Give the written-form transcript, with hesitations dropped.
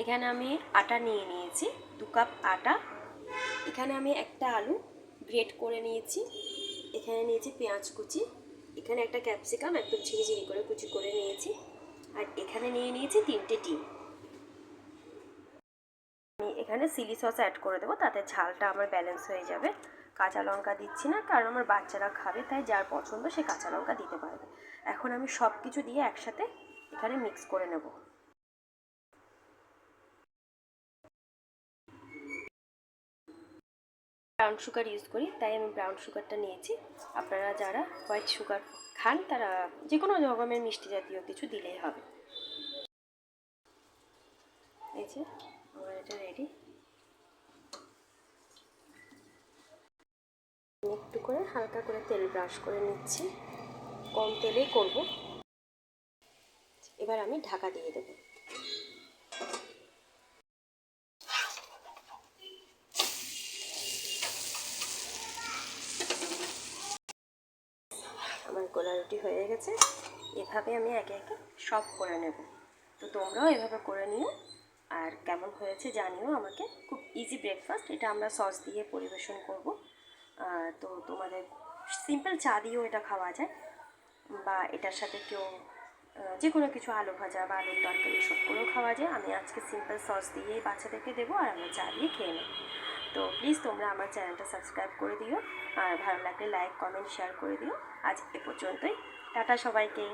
এখানে আমি আটা নিয়ে নিয়েছি 2 কাপ আটা। এখানে আমি একটা আলু গ্রেট করে নিয়েছি। এখানে নিয়েছি পেঁয়াজ কুচি। এখানে একটা ক্যাপসিকাম একদম ঝিরিঝিরি করে কুচি করে নিয়েছি। আর এখানে নিয়ে নিয়েছি 3টে ডিম। আমি এখানে চিলি সস অ্যাড করে দেবো, তাতে ঝালটা আমার ব্যালেন্স হয়ে যাবে। কাঁচা লঙ্কা দিচ্ছি না, কারণ আমার বাচ্চারা খাবে, তাই যার পছন্দ সে কাঁচা লঙ্কা দিতে পারবে। এখন আমি সব কিছু দিয়ে একসাথে এখানে মিক্স করে নেব। ব্রাউন সুগার ইউজ করি, তাই আমি ব্রাউন সুগারটা নিয়েছি। আপনারা যারা হোয়াইট সুগার খান তারা যে কোনো রকমের মিষ্টি জাতীয় কিছু দিলেই হবে। এই যে আমার এটা রেডি। একটু করে হালকা করে তেল ব্রাশ করে নিচ্ছি, কম তেলেই করব। এবার আমি ঢাকা দিয়ে দেবো। আমার গোলা রুটি হয়ে গেছে। এভাবে আমি একে একে সব করে নেব। তো তোমরাও এভাবে করে নিও, আর কেমন হয়েছে জানিও আমাকে। খুব ইজি ব্রেকফাস্ট এটা, আমরা সস দিয়ে পরিবেশন করব। তো তোমাদের সিম্পল চা দিয়েও এটা খাওয়া যায়, বা এটার সাথে কেউ যে কোনো কিছু আলু ভাজা বা আলুর তরকারি এসব করেও খাওয়া যায়। আমি আজকে সিম্পল সস দিয়েই বাচ্চাদেরকে দেবো, আর আমরা চা দিয়ে খেয়ে নেব। তো প্লিজ তোমরা আমার চ্যানেলটা সাবস্ক্রাইব করে দিও, আর ভালো লাগলে লাইক কমেন্ট শেয়ার করে দিও। আজ এ পর্যন্তই। টাটা সবাইকে।